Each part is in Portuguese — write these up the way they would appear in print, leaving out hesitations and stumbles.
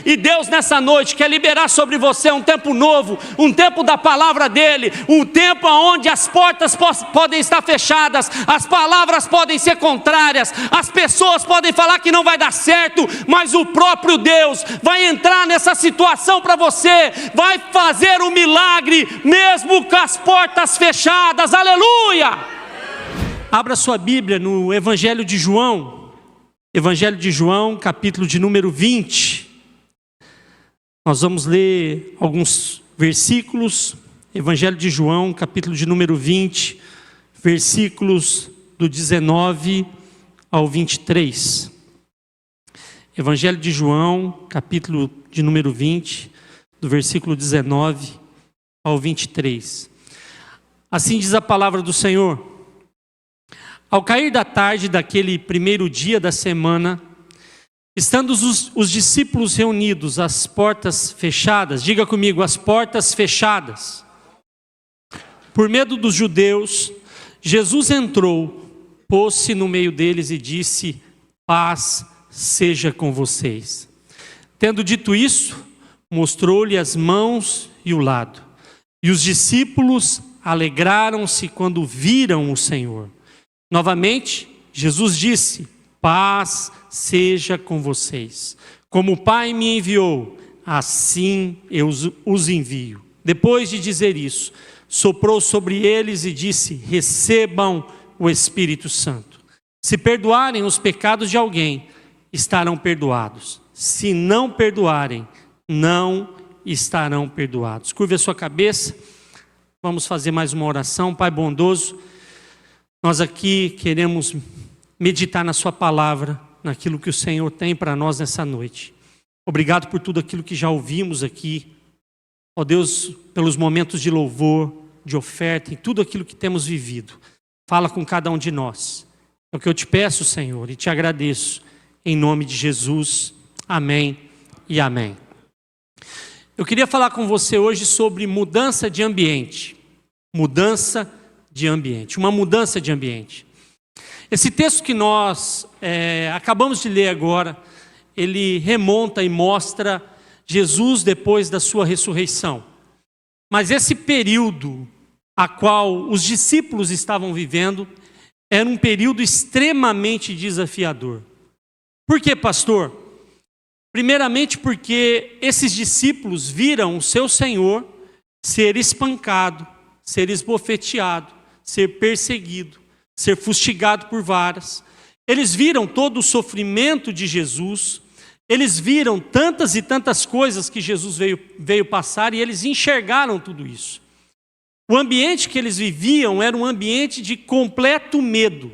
E Deus nessa noite quer liberar sobre você um tempo novo, um tempo da palavra dEle, um tempo onde as portas podem estar fechadas, as palavras podem ser contrárias, as pessoas podem falar que não vai dar certo, mas o próprio Deus vai entrar nessa situação para você, vai fazer um milagre, mesmo com as portas fechadas, aleluia! Abra sua Bíblia no Evangelho de João, capítulo de número 20. Nós vamos ler alguns versículos, Evangelho de João, capítulo de número 20, versículos do 19 ao 23. Evangelho de João, capítulo de número 20, do versículo 19 ao 23. Assim diz a palavra do Senhor. Ao cair da tarde daquele primeiro dia da semana, estando os discípulos reunidos, as portas fechadas, diga comigo, as portas fechadas, por medo dos judeus, Jesus entrou, pôs-se no meio deles e disse: paz seja com vocês. Tendo dito isso, mostrou-lhe as mãos e o lado. E os discípulos alegraram-se quando viram o Senhor. Novamente, Jesus disse: paz seja com vocês. Como o Pai me enviou, assim eu os envio. Depois de dizer isso, soprou sobre eles e disse: recebam o Espírito Santo. Se perdoarem os pecados de alguém, estarão perdoados. Se não perdoarem, não estarão perdoados. Curve a sua cabeça. Vamos fazer mais uma oração. Pai bondoso, nós aqui queremos meditar na sua palavra, naquilo que o Senhor tem para nós nessa noite. Obrigado por tudo aquilo que já ouvimos aqui. Ó Deus, pelos momentos de louvor, de oferta, e tudo aquilo que temos vivido. Fala com cada um de nós. É o que eu te peço, Senhor, e te agradeço. Em nome de Jesus. Amém e amém. Eu queria falar com você hoje sobre mudança de ambiente. Mudança de ambiente. Uma mudança de ambiente. Esse texto que nós acabamos de ler agora, ele remonta e mostra Jesus depois da sua ressurreição. Mas esse período a qual os discípulos estavam vivendo era um período extremamente desafiador. Por quê, pastor? Primeiramente porque esses discípulos viram o seu Senhor ser espancado, ser esbofeteado, ser perseguido, ser fustigado por varas. Eles viram todo o sofrimento de Jesus, eles viram tantas e tantas coisas que Jesus veio passar, e eles enxergaram tudo isso. O ambiente que eles viviam era um ambiente de completo medo.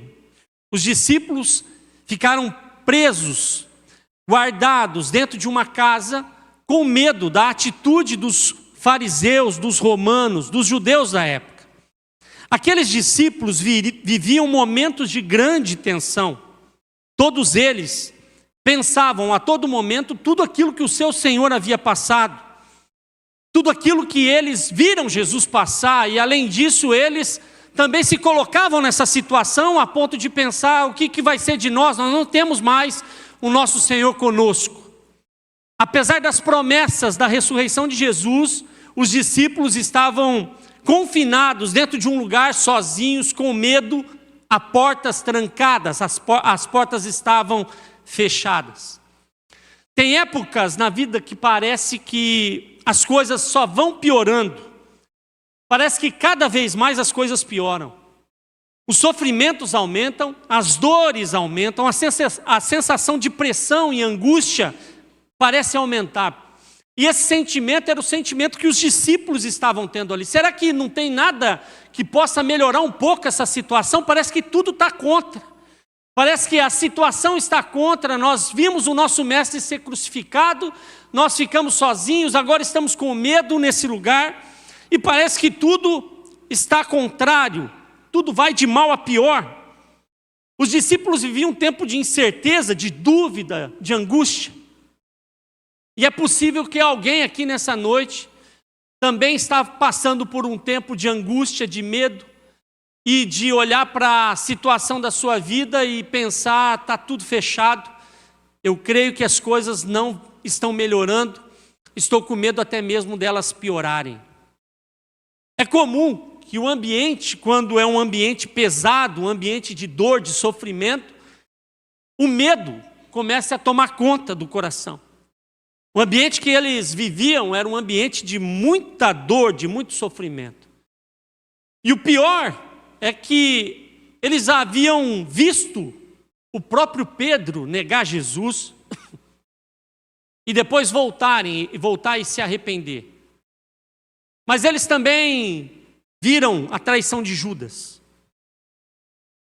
Os discípulos ficaram presos, guardados dentro de uma casa, com medo da atitude dos fariseus, dos romanos, dos judeus da época. Aqueles discípulos viviam momentos de grande tensão. Todos eles pensavam a todo momento tudo aquilo que o seu Senhor havia passado, tudo aquilo que eles viram Jesus passar, e além disso eles também se colocavam nessa situação a ponto de pensar: o que vai ser de nós? Nós não temos mais o nosso Senhor conosco. Apesar das promessas da ressurreição de Jesus, os discípulos estavam confinados dentro de um lugar, sozinhos, com medo, a portas trancadas, as portas estavam fechadas. Tem épocas na vida que parece que as coisas só vão piorando. Parece que cada vez mais as coisas pioram. Os sofrimentos aumentam, as dores aumentam, a sensação de pressão e angústia parece aumentar. E esse sentimento era o sentimento que os discípulos estavam tendo ali. Será que não tem nada que possa melhorar um pouco essa situação? Parece que tudo está contra. Parece que a situação está contra. Nós vimos o nosso mestre ser crucificado, nós ficamos sozinhos, agora estamos com medo nesse lugar. E parece que tudo está contrário, tudo vai de mal a pior. Os discípulos viviam um tempo de incerteza, de dúvida, de angústia. E é possível que alguém aqui nessa noite também está passando por um tempo de angústia, de medo, e de olhar para a situação da sua vida e pensar: está tudo fechado. Eu creio que as coisas não estão melhorando, estou com medo até mesmo delas piorarem. É comum que o ambiente, quando é um ambiente pesado, um ambiente de dor, de sofrimento, o medo comece a tomar conta do coração. O ambiente que eles viviam era um ambiente de muita dor, de muito sofrimento. E o pior é que eles haviam visto o próprio Pedro negar Jesus e depois voltar e se arrepender. Mas eles também viram a traição de Judas.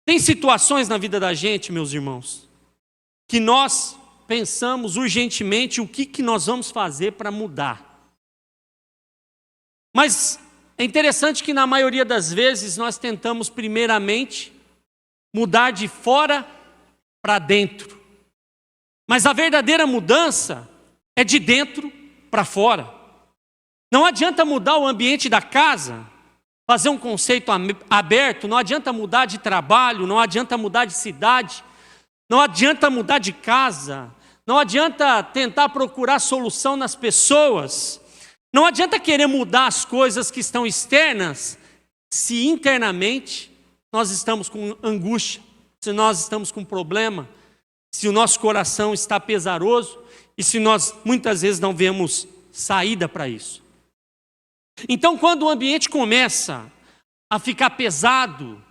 Tem situações na vida da gente, meus irmãos, que nós pensamos urgentemente o que nós vamos fazer para mudar. Mas é interessante que na maioria das vezes nós tentamos primeiramente mudar de fora para dentro. Mas a verdadeira mudança é de dentro para fora. Não adianta mudar o ambiente da casa, fazer um conceito aberto, não adianta mudar de trabalho, não adianta mudar de cidade, não adianta mudar de casa, não adianta tentar procurar solução nas pessoas, não adianta querer mudar as coisas que estão externas, se internamente nós estamos com angústia, se nós estamos com problema, se o nosso coração está pesaroso e se nós muitas vezes não vemos saída para isso. Então, quando o ambiente começa a ficar pesado,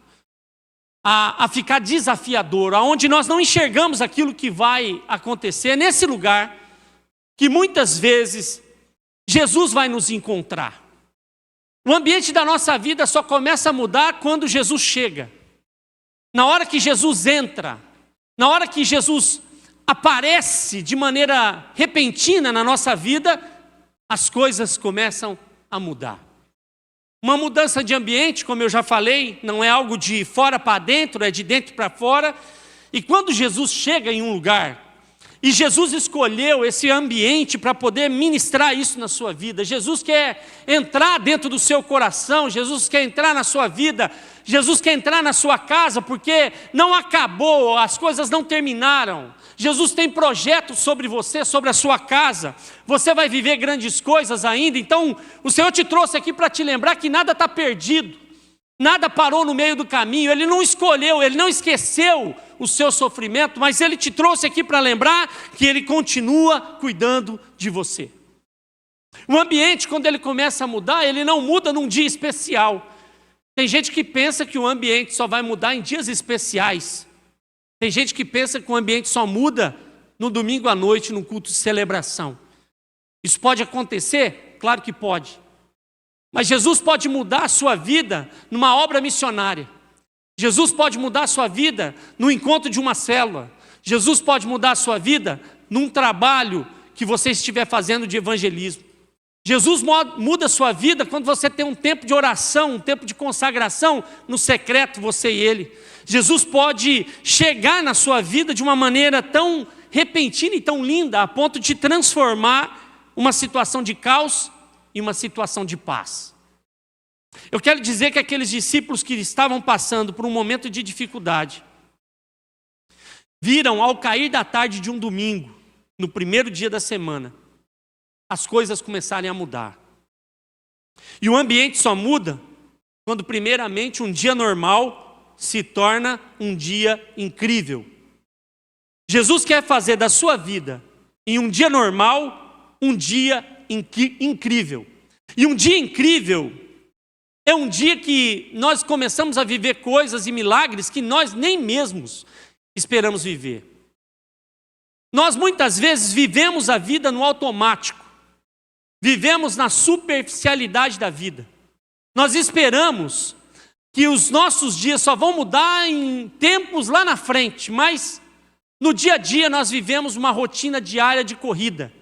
a ficar desafiador, aonde nós não enxergamos aquilo que vai acontecer, é nesse lugar que muitas vezes Jesus vai nos encontrar. O ambiente da nossa vida só começa a mudar quando Jesus chega. Na hora que Jesus entra, na hora que Jesus aparece de maneira repentina na nossa vida, as coisas começam a mudar. Uma mudança de ambiente, como eu já falei, não é algo de fora para dentro, é de dentro para fora. E quando Jesus chega em um lugar, e Jesus escolheu esse ambiente para poder ministrar isso na sua vida, Jesus quer entrar dentro do seu coração, Jesus quer entrar na sua vida, Jesus quer entrar na sua casa, porque não acabou, as coisas não terminaram. Jesus tem projetos sobre você, sobre a sua casa. Você vai viver grandes coisas ainda. Então, o Senhor te trouxe aqui para te lembrar que nada está perdido. Nada parou no meio do caminho. Ele não escolheu, Ele não esqueceu o seu sofrimento, mas Ele te trouxe aqui para lembrar que Ele continua cuidando de você. O ambiente, quando ele começa a mudar, ele não muda num dia especial. Tem gente que pensa que o ambiente só vai mudar em dias especiais. Tem gente que pensa que o ambiente só muda no domingo à noite, num culto de celebração. Isso pode acontecer? Claro que pode. Mas Jesus pode mudar a sua vida numa obra missionária. Jesus pode mudar a sua vida no encontro de uma célula. Jesus pode mudar a sua vida num trabalho que você estiver fazendo de evangelismo. Jesus muda a sua vida quando você tem um tempo de oração, um tempo de consagração no secreto, você e Ele. Jesus pode chegar na sua vida de uma maneira tão repentina e tão linda, a ponto de transformar uma situação de caos em uma situação de paz. Eu quero dizer que aqueles discípulos que estavam passando por um momento de dificuldade, viram ao cair da tarde de um domingo, no primeiro dia da semana, as coisas começarem a mudar. E o ambiente só muda quando primeiramente um dia normal se torna um dia incrível. Jesus quer fazer da sua vida, em um dia normal, um dia incrível. E um dia incrível é um dia que nós começamos a viver coisas e milagres que nós nem mesmos esperamos viver. Nós muitas vezes vivemos a vida no automático. Vivemos na superficialidade da vida. Nós esperamos que os nossos dias só vão mudar em tempos lá na frente, mas no dia a dia nós vivemos uma rotina diária de corrida.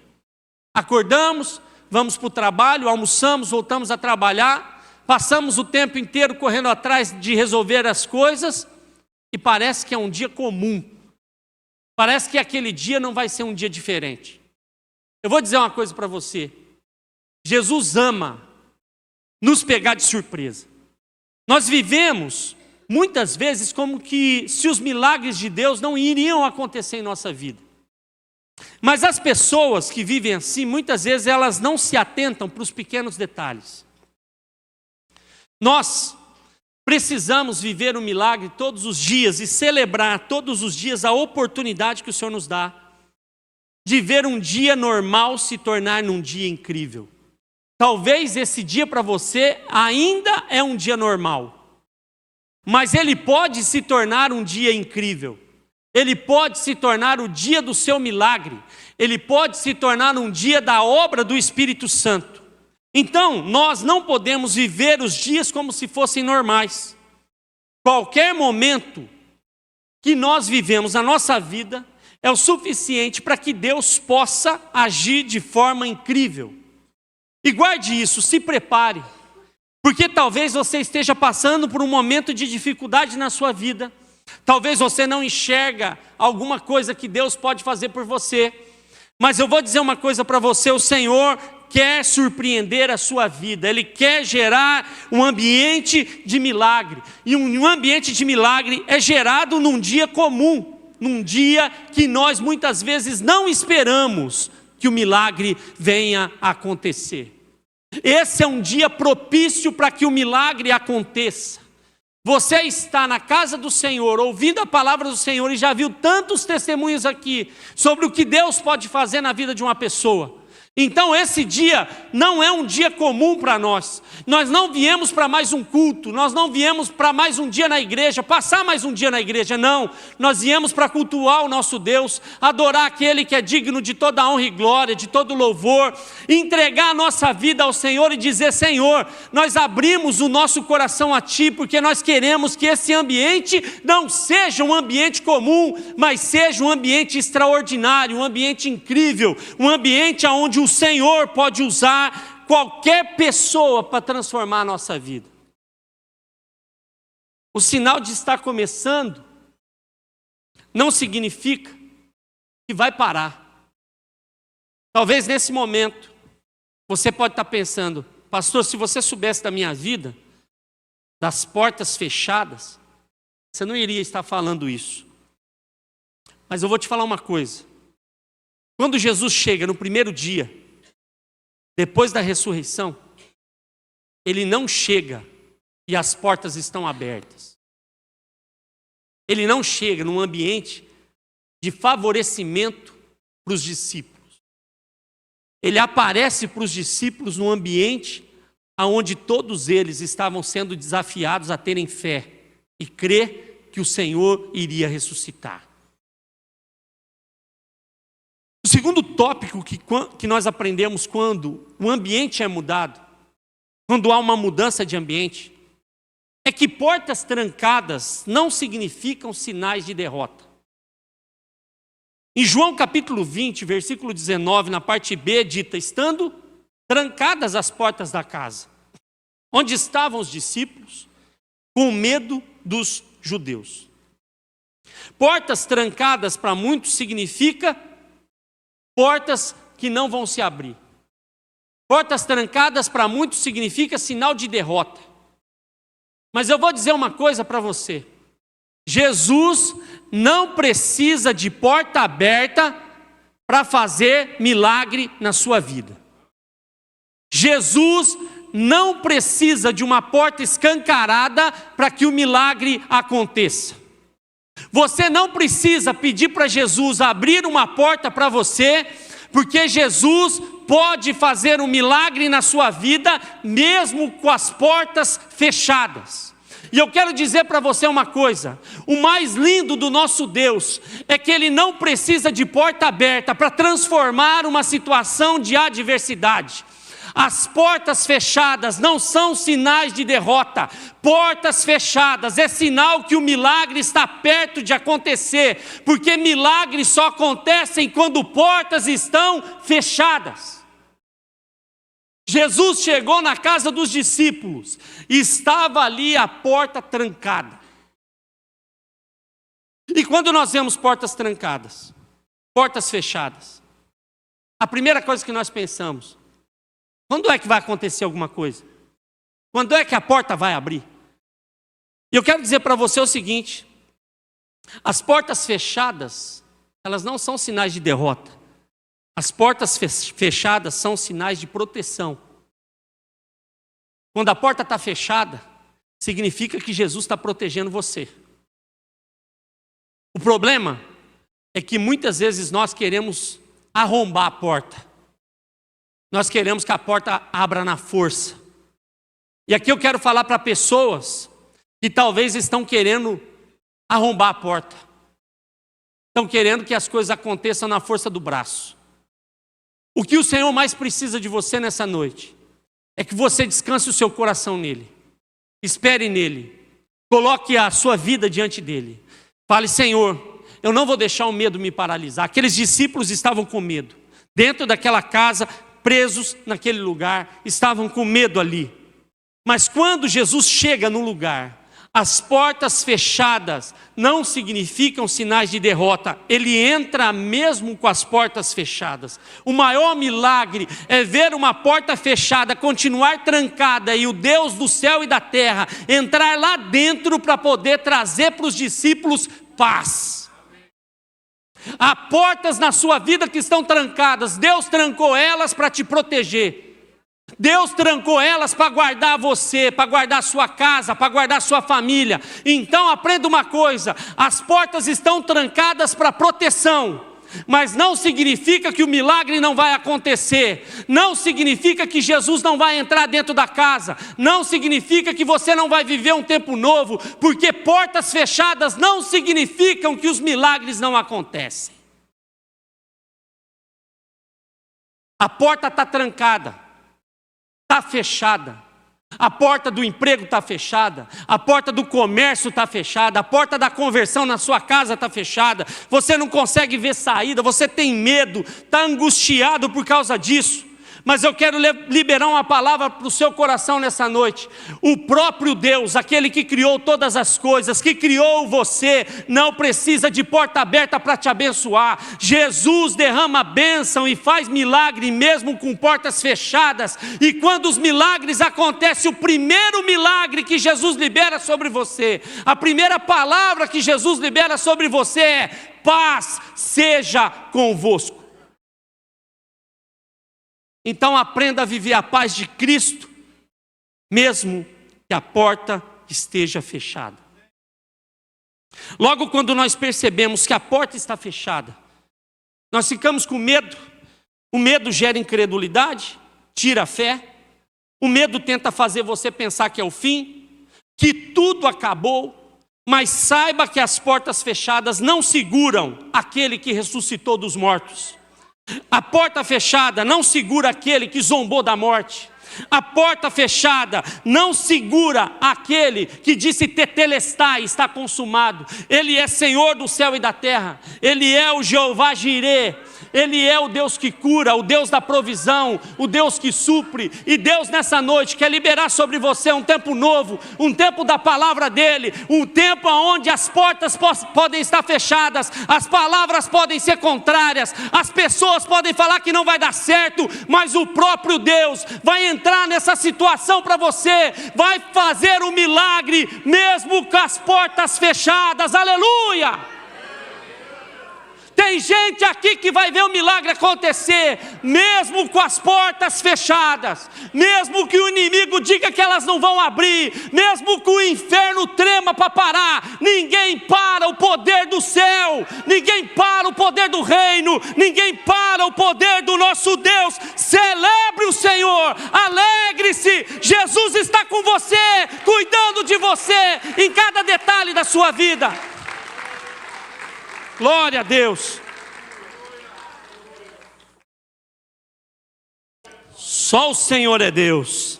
Acordamos, vamos para o trabalho, almoçamos, voltamos a trabalhar, passamos o tempo inteiro correndo atrás de resolver as coisas e parece que é um dia comum. Parece que aquele dia não vai ser um dia diferente. Eu vou dizer uma coisa para você. Jesus ama nos pegar de surpresa. Nós vivemos, muitas vezes, como que se os milagres de Deus não iriam acontecer em nossa vida. Mas as pessoas que vivem assim, muitas vezes elas não se atentam para os pequenos detalhes. Nós precisamos viver o milagre todos os dias e celebrar todos os dias a oportunidade que o Senhor nos dá de ver um dia normal se tornar num dia incrível. Talvez esse dia para você ainda é um dia normal, mas ele pode se tornar um dia incrível. Ele pode se tornar o dia do seu milagre. Ele pode se tornar um dia da obra do Espírito Santo. Então, nós não podemos viver os dias como se fossem normais. Qualquer momento que nós vivemos na nossa vida é o suficiente para que Deus possa agir de forma incrível. E guarde isso, se prepare, porque talvez você esteja passando por um momento de dificuldade na sua vida. Talvez você não enxerga alguma coisa que Deus pode fazer por você. Mas eu vou dizer uma coisa para você, o Senhor quer surpreender a sua vida. Ele quer gerar um ambiente de milagre. E um ambiente de milagre é gerado num dia comum, num dia que nós muitas vezes não esperamos que o milagre venha a acontecer. Esse é um dia propício para que o milagre aconteça. Você está na casa do Senhor, ouvindo a palavra do Senhor e já viu tantos testemunhos aqui sobre o que Deus pode fazer na vida de uma pessoa. Então esse dia não é um dia comum para nós. Nós não viemos para mais um culto, nós não viemos para mais um dia na igreja, passar mais um dia na igreja, não. Nós viemos para cultuar o nosso Deus, adorar aquele que é digno de toda honra e glória, de todo louvor, entregar a nossa vida ao Senhor e dizer: Senhor, nós abrimos o nosso coração a Ti, porque nós queremos que esse ambiente não seja um ambiente comum, mas seja um ambiente extraordinário, um ambiente incrível, um ambiente onde o Senhor pode usar qualquer pessoa para transformar a nossa vida. O sinal de estar começando não significa que vai parar. Talvez nesse momento você pode estar pensando: pastor, se você soubesse da minha vida, das portas fechadas, você não iria estar falando isso. Mas eu vou te falar uma coisa. Quando Jesus chega no primeiro dia, depois da ressurreição, Ele não chega e as portas estão abertas. Ele não chega num ambiente de favorecimento para os discípulos. Ele aparece para os discípulos num ambiente onde todos eles estavam sendo desafiados a terem fé e crer que o Senhor iria ressuscitar. O segundo tópico que nós aprendemos quando o ambiente é mudado, quando há uma mudança de ambiente, é que portas trancadas não significam sinais de derrota. Em João capítulo 20, versículo 19, na parte B, dita: estando trancadas as portas da casa, onde estavam os discípulos, com medo dos judeus. Portas trancadas para muitos significa portas que não vão se abrir. Portas trancadas para muitos significa sinal de derrota. Mas eu vou dizer uma coisa para você. Jesus não precisa de porta aberta para fazer milagre na sua vida. Jesus não precisa de uma porta escancarada para que o milagre aconteça. Você não precisa pedir para Jesus abrir uma porta para você, porque Jesus pode fazer um milagre na sua vida, mesmo com as portas fechadas. E eu quero dizer para você uma coisa: o mais lindo do nosso Deus é que Ele não precisa de porta aberta para transformar uma situação de adversidade. As portas fechadas não são sinais de derrota. Portas fechadas é sinal que o milagre está perto de acontecer, porque milagres só acontecem quando portas estão fechadas. Jesus chegou na casa dos discípulos e estava ali a porta trancada. E quando nós vemos portas trancadas, portas fechadas, a primeira coisa que nós pensamos: quando é que vai acontecer alguma coisa? Quando é que a porta vai abrir? E eu quero dizer para você o seguinte: as portas fechadas, elas não são sinais de derrota. As portas fechadas são sinais de proteção. Quando a porta está fechada, significa que Jesus está protegendo você. O problema é que muitas vezes nós queremos arrombar a porta. Nós queremos que a porta abra na força. E aqui eu quero falar para pessoas que talvez estão querendo arrombar a porta. Estão querendo que as coisas aconteçam na força do braço. O que o Senhor mais precisa de você nessa noite é que você descanse o seu coração nele. Espere nele. Coloque a sua vida diante dele. Fale: Senhor, eu não vou deixar o medo me paralisar. Aqueles discípulos estavam com medo. Dentro daquela casa, presos naquele lugar, estavam com medo ali. Mas quando Jesus chega no lugar, as portas fechadas não significam sinais de derrota. Ele entra mesmo com as portas fechadas. O maior milagre é ver uma porta fechada continuar trancada e o Deus do céu e da terra entrar lá dentro para poder trazer para os discípulos paz. Há portas na sua vida que estão trancadas. Deus trancou elas para te proteger. Deus trancou elas para guardar você, para guardar sua casa, para guardar sua família. Então aprenda uma coisa: as portas estão trancadas para proteção, mas não significa que o milagre não vai acontecer. Não significa que Jesus não vai entrar dentro da casa. Não significa que você não vai viver um tempo novo, porque portas fechadas não significam que os milagres não acontecem. A porta está trancada, está fechada. A porta do emprego está fechada, a porta do comércio está fechada, a porta da conversão na sua casa está fechada. Você não consegue ver saída, você tem medo, está angustiado por causa disso. Mas eu quero liberar uma palavra para o seu coração nessa noite. O próprio Deus, aquele que criou todas as coisas, que criou você, não precisa de porta aberta para te abençoar. Jesus derrama bênção e faz milagre mesmo com portas fechadas. E quando os milagres acontecem, o primeiro milagre que Jesus libera sobre você, a primeira palavra que Jesus libera sobre você é: paz seja convosco. Então aprenda a viver a paz de Cristo, mesmo que a porta esteja fechada. Logo quando nós percebemos que a porta está fechada, nós ficamos com medo. O medo gera incredulidade, tira a fé. O medo tenta fazer você pensar que é o fim, que tudo acabou. Mas saiba que as portas fechadas não seguram aquele que ressuscitou dos mortos. A porta fechada não segura aquele que zombou da morte. A porta fechada não segura aquele que disse tetelestai, está consumado. Ele é Senhor do céu e da terra. Ele é o Jeová Jirê. Ele é o Deus que cura, o Deus da provisão, o Deus que supre. E Deus nessa noite quer liberar sobre você um tempo novo, um tempo da palavra dele, um tempo onde as portas podem estar fechadas, as palavras podem ser contrárias, as pessoas podem falar que não vai dar certo, mas o próprio Deus vai entrar nessa situação para você, vai fazer um milagre mesmo com as portas fechadas. Aleluia! Tem gente aqui que vai ver o milagre acontecer, mesmo com as portas fechadas, mesmo que o inimigo diga que elas não vão abrir, mesmo que o inferno trema para parar. Ninguém para o poder do céu, ninguém para o poder do reino, ninguém para o poder do nosso Deus. Celebre o Senhor, alegre-se, Jesus está com você, cuidando de você em cada detalhe da sua vida. Glória a Deus. Só o Senhor é Deus.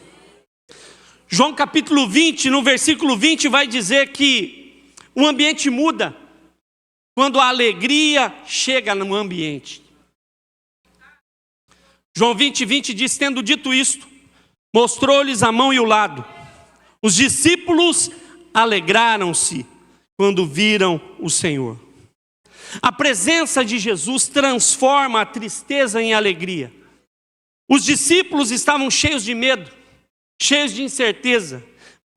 João capítulo 20, no versículo 20 vai dizer que o ambiente muda quando a alegria chega no ambiente. João 20, 20 diz: tendo dito isto, mostrou-lhes a mão e o lado. Os discípulos alegraram-se quando viram o Senhor. A presença de Jesus transforma a tristeza em alegria. Os discípulos estavam cheios de medo, cheios de incerteza,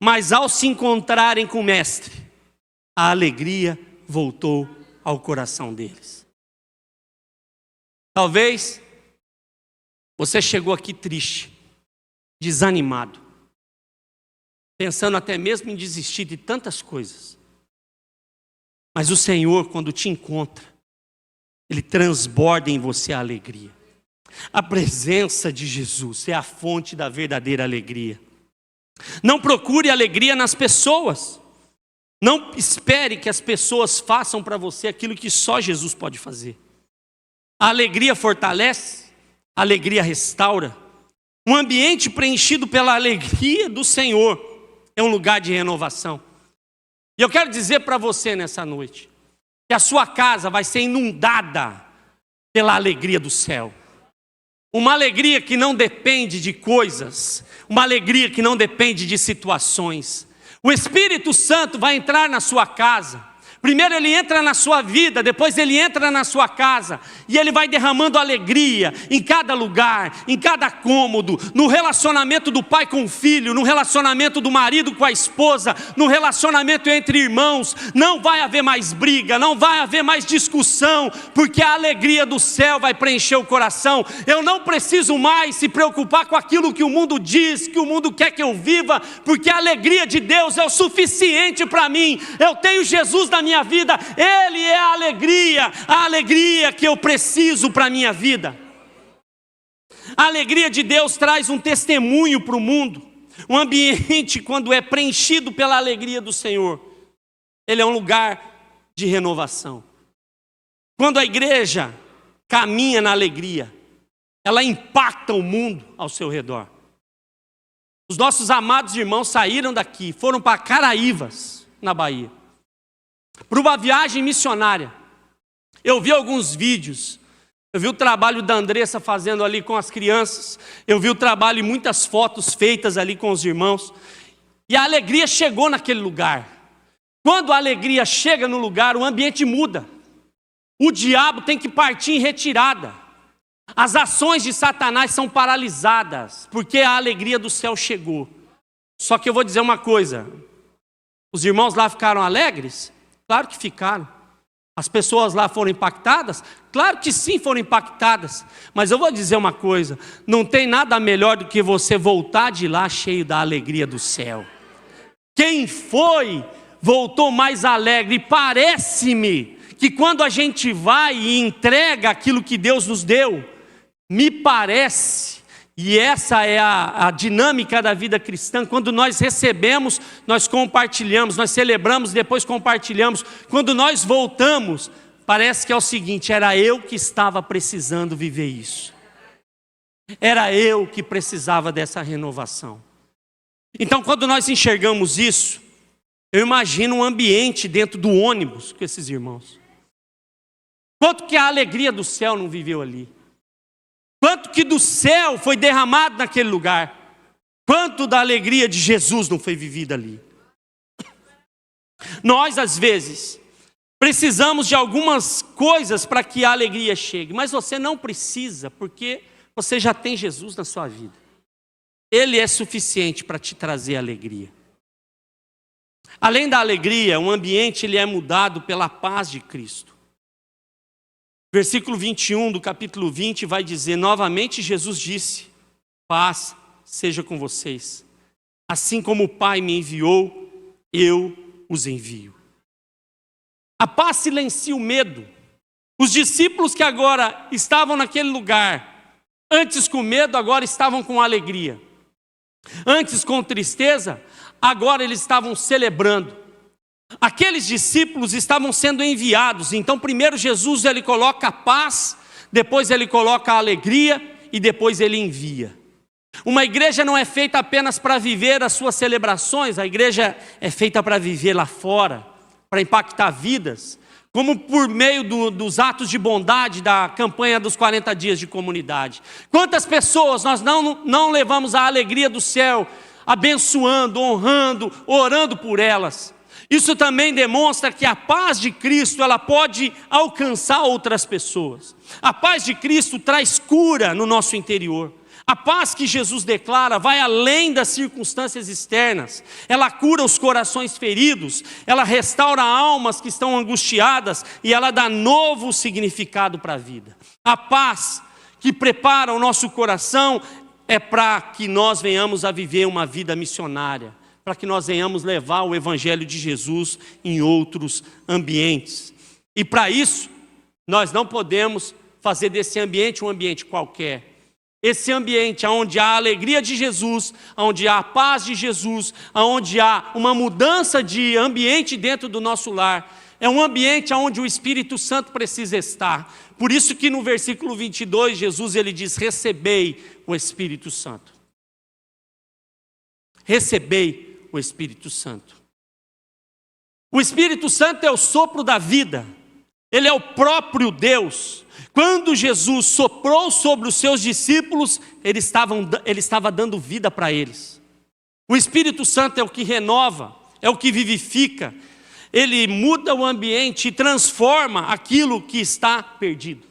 mas ao se encontrarem com o Mestre, a alegria voltou ao coração deles. Talvez Você chegou aqui triste, desanimado, pensando até mesmo em desistir de tantas coisas. Mas o Senhor, quando te encontra, Ele transborda em você a alegria. A presença de Jesus é a fonte da verdadeira alegria. Não procure alegria nas pessoas. Não espere que as pessoas façam para você aquilo que só Jesus pode fazer. A alegria fortalece, a alegria restaura. Um ambiente preenchido pela alegria do Senhor é um lugar de renovação. E eu quero dizer para você nessa noite, que a sua casa vai ser inundada pela alegria do céu. Uma alegria que não depende de coisas, uma alegria que não depende de situações. O Espírito Santo vai entrar na sua casa. Primeiro ele entra na sua vida, depois ele entra na sua casa, e ele vai derramando alegria em cada lugar, em cada cômodo, no relacionamento do pai com o filho, no relacionamento do marido com a esposa, no relacionamento entre irmãos. Não vai haver mais briga, não vai haver mais discussão, porque a alegria do céu vai preencher o coração. Eu não preciso mais se preocupar com aquilo que o mundo diz, que o mundo quer que eu viva, porque a alegria de Deus é o suficiente para mim. Eu tenho Jesus na minha vida, Ele é a alegria que eu preciso para a minha vida. A alegria de Deus traz um testemunho para o mundo. Um ambiente, quando é preenchido pela alegria do Senhor, ele é um lugar de renovação. Quando a igreja caminha na alegria, ela impacta o mundo ao seu redor. Os nossos amados irmãos saíram daqui, foram para Caraívas, na Bahia, para uma viagem missionária. Eu vi alguns vídeos, eu vi o trabalho da Andressa fazendo ali com as crianças, eu vi o trabalho e muitas fotos feitas ali com os irmãos, e a alegria chegou naquele lugar. Quando a alegria chega no lugar, o ambiente muda. O diabo tem que partir em retirada. As ações de Satanás são paralisadas, porque a alegria do céu chegou. Só que eu vou dizer uma coisa, os irmãos lá ficaram alegres? Claro que ficaram. As pessoas lá foram impactadas? Claro que sim, foram impactadas. Mas eu vou dizer uma coisa, não tem nada melhor do que você voltar de lá cheio da alegria do céu. Quem foi, voltou mais alegre. E parece-me que quando a gente vai e entrega aquilo que Deus nos deu, me parece, e essa é a dinâmica da vida cristã, quando nós recebemos, nós compartilhamos, nós celebramos, depois compartilhamos. Quando nós voltamos, parece que é o seguinte, era eu que estava precisando viver isso. Era eu que precisava dessa renovação. Então, quando nós enxergamos isso, eu imagino um ambiente dentro do ônibus com esses irmãos. Quanto que a alegria do céu não viveu ali? Quanto que do céu foi derramado naquele lugar? Quanto da alegria de Jesus não foi vivida ali? Nós, às vezes, precisamos de algumas coisas para que a alegria chegue, mas você não precisa, porque você já tem Jesus na sua vida. Ele é suficiente para te trazer alegria. Além da alegria, o ambiente ele é mudado pela paz de Cristo. Versículo 21 do capítulo 20 vai dizer, novamente Jesus disse, paz seja com vocês. Assim como o Pai me enviou, eu os envio. A paz silencia o medo. Os discípulos que agora estavam naquele lugar, antes com medo, agora estavam com alegria. Antes com tristeza, agora eles estavam celebrando. Aqueles discípulos estavam sendo enviados, então primeiro Jesus ele coloca a paz, depois ele coloca a alegria e depois ele envia. Uma igreja não é feita apenas para viver as suas celebrações, a igreja é feita para viver lá fora, para impactar vidas, como por meio dos atos de bondade da campanha dos 40 dias de comunidade. Quantas pessoas nós não levamos a alegria do céu, abençoando, honrando, orando por elas. Isso também demonstra que a paz de Cristo ela pode alcançar outras pessoas. A paz de Cristo traz cura no nosso interior. A paz que Jesus declara vai além das circunstâncias externas. Ela cura os corações feridos, ela restaura almas que estão angustiadas e ela dá novo significado para a vida. A paz que prepara o nosso coração, é para que nós venhamos a viver uma vida missionária, para que nós venhamos levar o Evangelho de Jesus em outros ambientes. E para isso, nós não podemos fazer desse ambiente um ambiente qualquer. Esse ambiente onde há a alegria de Jesus, onde há a paz de Jesus, onde há uma mudança de ambiente dentro do nosso lar, é um ambiente onde o Espírito Santo precisa estar. Por isso que no versículo 22, Jesus ele diz: recebei o Espírito Santo. Recebei o Espírito Santo. O Espírito Santo é o sopro da vida. Ele é o próprio Deus. Quando Jesus soprou sobre os seus discípulos, ele estava dando vida para eles. O Espírito Santo é o que renova, é o que vivifica. Ele muda o ambiente e transforma aquilo que está perdido.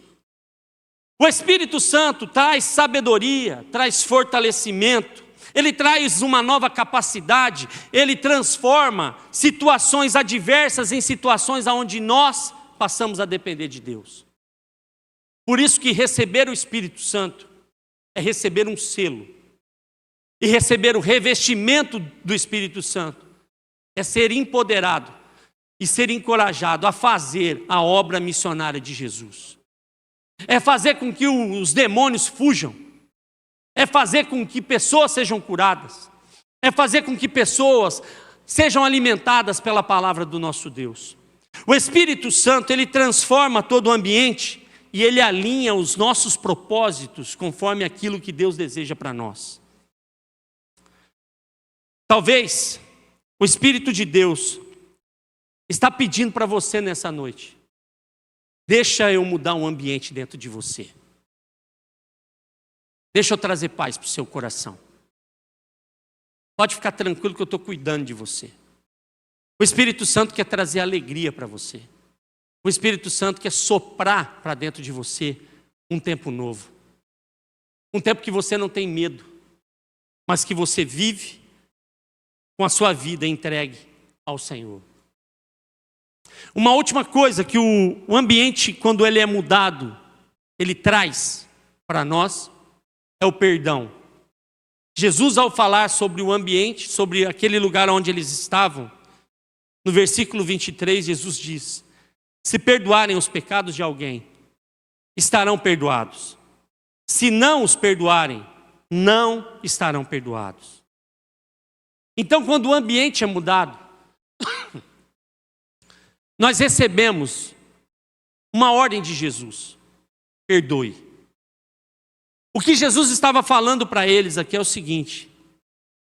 O Espírito Santo traz sabedoria, traz fortalecimento, ele traz uma nova capacidade, ele transforma situações adversas em situações onde nós passamos a depender de Deus. Por isso que receber o Espírito Santo é receber um selo. E receber o revestimento do Espírito Santo é ser empoderado e ser encorajado a fazer a obra missionária de Jesus. É fazer com que os demônios fujam. É fazer com que pessoas sejam curadas. É fazer com que pessoas sejam alimentadas pela palavra do nosso Deus. O Espírito Santo, ele transforma todo o ambiente e ele alinha os nossos propósitos conforme aquilo que Deus deseja para nós. Talvez o Espírito de Deus está pedindo para você nessa noite: deixa eu mudar um ambiente dentro de você. Deixa eu trazer paz para o seu coração. Pode ficar tranquilo que eu estou cuidando de você. O Espírito Santo quer trazer alegria para você. O Espírito Santo quer soprar para dentro de você um tempo novo. Um tempo que você não tem medo, mas que você vive com a sua vida entregue ao Senhor. Uma última coisa que o ambiente, quando ele é mudado, ele traz para nós, é o perdão. Jesus, ao falar sobre o ambiente, sobre aquele lugar onde eles estavam, no versículo 23, Jesus diz: se perdoarem os pecados de alguém, estarão perdoados. Se não os perdoarem, não estarão perdoados. Então, quando o ambiente é mudado, nós recebemos uma ordem de Jesus: perdoe. O que Jesus estava falando para eles aqui é o seguinte: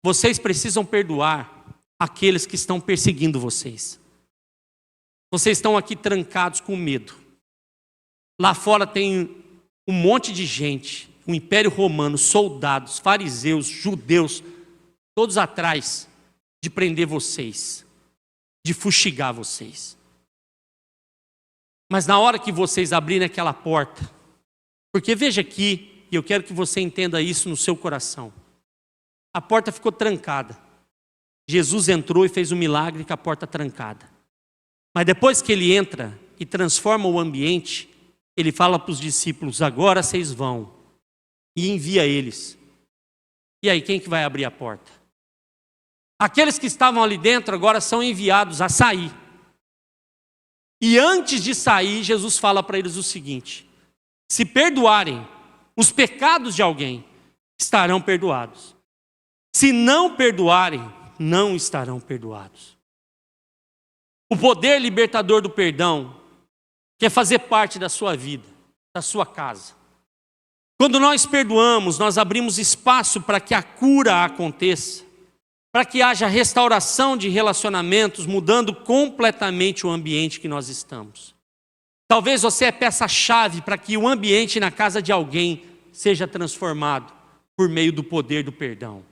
vocês precisam perdoar aqueles que estão perseguindo vocês. Vocês estão aqui trancados com medo. Lá fora tem um monte de gente, o Império Romano, soldados, fariseus, judeus, todos atrás de prender vocês, de fustigar vocês. Mas na hora que vocês abrirem aquela porta, porque veja aqui, e eu quero que você entenda isso no seu coração, a porta ficou trancada. Jesus entrou e fez um milagre com a porta trancada. Mas depois que ele entra e transforma o ambiente, ele fala para os discípulos: agora vocês vão, e envia eles. E aí, quem que vai abrir a porta? Aqueles que estavam ali dentro agora são enviados a sair. E antes de sair, Jesus fala para eles o seguinte: se perdoarem os pecados de alguém, estarão perdoados. Se não perdoarem, não estarão perdoados. O poder libertador do perdão quer fazer parte da sua vida, da sua casa. Quando nós perdoamos, nós abrimos espaço para que a cura aconteça, para que haja restauração de relacionamentos, mudando completamente o ambiente que nós estamos. Talvez você é peça-chave para que o ambiente na casa de alguém seja transformado por meio do poder do perdão.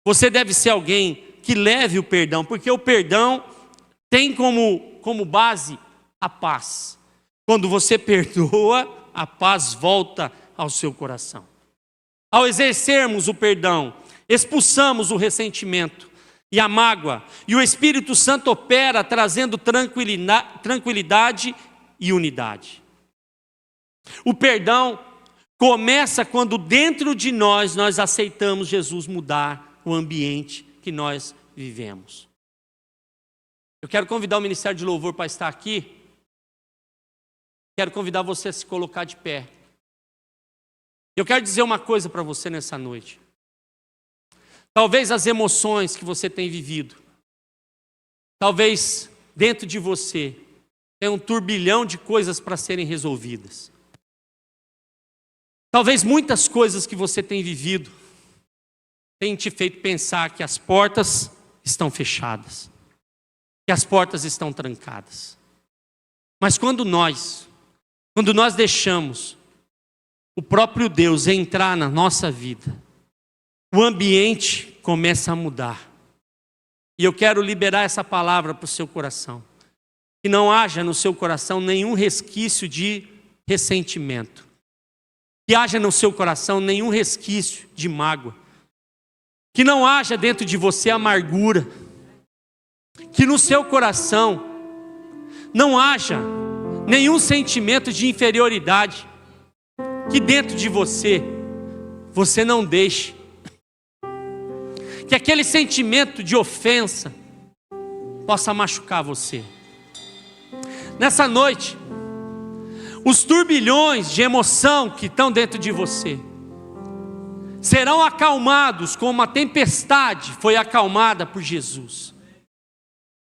Você deve ser alguém que leve o perdão, porque o perdão tem como base a paz. Quando você perdoa, a paz volta ao seu coração. Ao exercermos o perdão, expulsamos o ressentimento e a mágoa, e o Espírito Santo opera trazendo tranquilidade e unidade. O perdão começa quando dentro de nós aceitamos Jesus mudar o ambiente que nós vivemos. Eu quero convidar o Ministério de Louvor para estar aqui. Quero convidar você a se colocar de pé. Eu quero dizer uma coisa para você nessa noite. Talvez as emoções que você tem vivido, talvez dentro de você tenha um turbilhão de coisas para serem resolvidas. Talvez muitas coisas que você tem vivido tenham te feito pensar que as portas estão fechadas, que as portas estão trancadas. Mas quando nós deixamos o próprio Deus entrar na nossa vida, o ambiente começa a mudar. E eu quero liberar essa palavra para o seu coração. Que não haja no seu coração nenhum resquício de ressentimento. Que haja no seu coração nenhum resquício de mágoa. Que não haja dentro de você amargura. Que no seu coração não haja nenhum sentimento de inferioridade. Que dentro de você não deixe. Que aquele sentimento de ofensa possa machucar você. Nessa noite, os turbilhões de emoção que estão dentro de você serão acalmados como a tempestade foi acalmada por Jesus.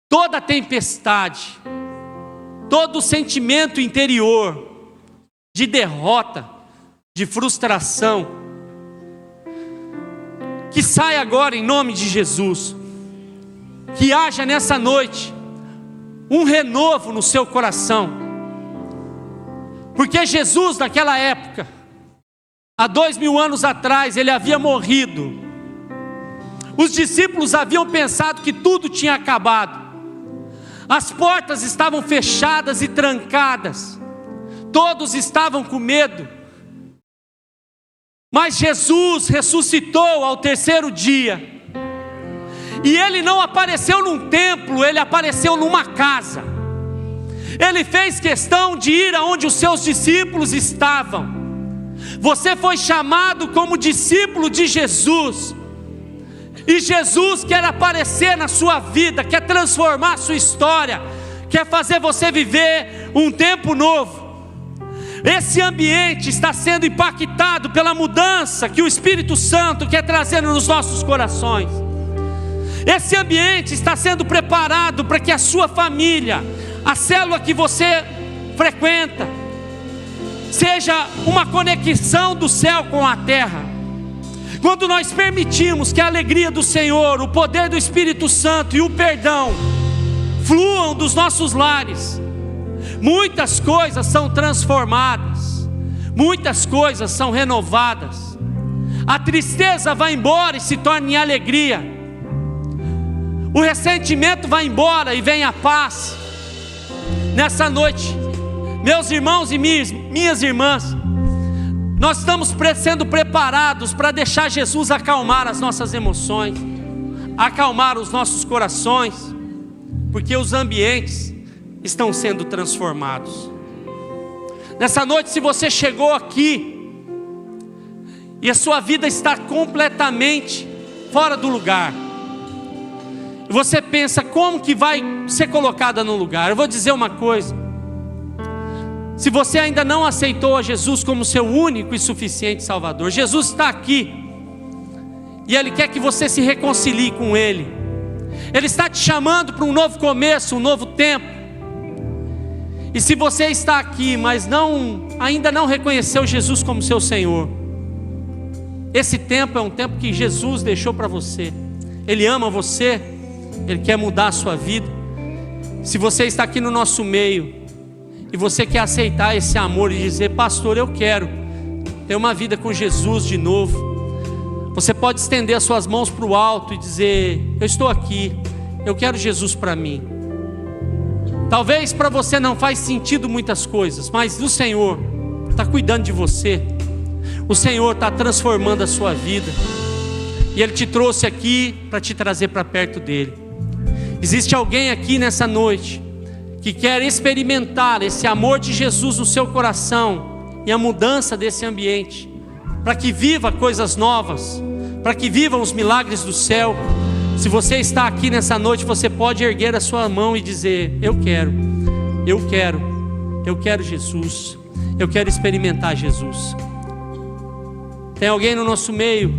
Toda tempestade, todo sentimento interior de derrota, de frustração, que saia agora em nome de Jesus. Que haja nessa noite um renovo no seu coração. Porque Jesus naquela época, há 2000 anos atrás, ele havia morrido. Os discípulos haviam pensado que tudo tinha acabado. As portas estavam fechadas e trancadas. Todos estavam com medo. Mas Jesus ressuscitou ao terceiro dia. E ele não apareceu num templo, ele apareceu numa casa. Ele fez questão de ir aonde os seus discípulos estavam. Você foi chamado como discípulo de Jesus. E Jesus quer aparecer na sua vida, quer transformar a sua história, quer fazer você viver um tempo novo. Esse ambiente está sendo impactado pela mudança que o Espírito Santo quer trazer nos nossos corações. Esse ambiente está sendo preparado para que a sua família, a célula que você frequenta, seja uma conexão do céu com a terra. Quando nós permitimos que a alegria do Senhor, o poder do Espírito Santo e o perdão fluam dos nossos lares, muitas coisas são transformadas, muitas coisas são renovadas. A tristeza vai embora e se torna em alegria. O ressentimento vai embora e vem a paz. Nessa noite, meus irmãos e minhas irmãs, nós estamos sendo preparados para deixar Jesus acalmar as nossas emoções, acalmar os nossos corações, porque os ambientes estão sendo transformados. Nessa noite, se você chegou aqui e a sua vida está completamente fora do lugar, e você pensa, como que vai ser colocada no lugar? Eu vou dizer uma coisa. Se você ainda não aceitou a Jesus como seu único e suficiente Salvador, Jesus está aqui. E Ele quer que você se reconcilie com Ele. Ele está te chamando para um novo começo, um novo tempo. E se você está aqui, mas ainda não reconheceu Jesus como seu Senhor, esse tempo é um tempo que Jesus deixou para você. Ele ama você. Ele quer mudar a sua vida. Se você está aqui no nosso meio e você quer aceitar esse amor e dizer, pastor, eu quero ter uma vida com Jesus de novo, você pode estender as suas mãos para o alto e dizer, eu estou aqui, eu quero Jesus para mim. Talvez para você não faz sentido muitas coisas, mas o Senhor está cuidando de você. O Senhor está transformando a sua vida. E Ele te trouxe aqui para te trazer para perto dEle. Existe alguém aqui nessa noite que quer experimentar esse amor de Jesus no seu coração e a mudança desse ambiente, para que viva coisas novas, para que vivam os milagres do céu. Se você está aqui nessa noite, você pode erguer a sua mão e dizer: eu quero Jesus, eu quero experimentar Jesus. Tem alguém no nosso meio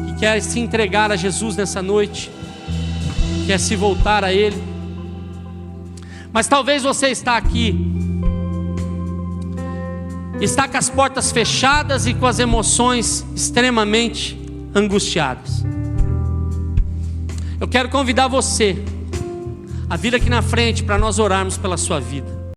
que quer se entregar a Jesus nessa noite, quer se voltar a Ele? Mas talvez você está aqui, está com as portas fechadas e com as emoções extremamente angustiadas. Eu quero convidar você a vir aqui na frente para nós orarmos pela sua vida.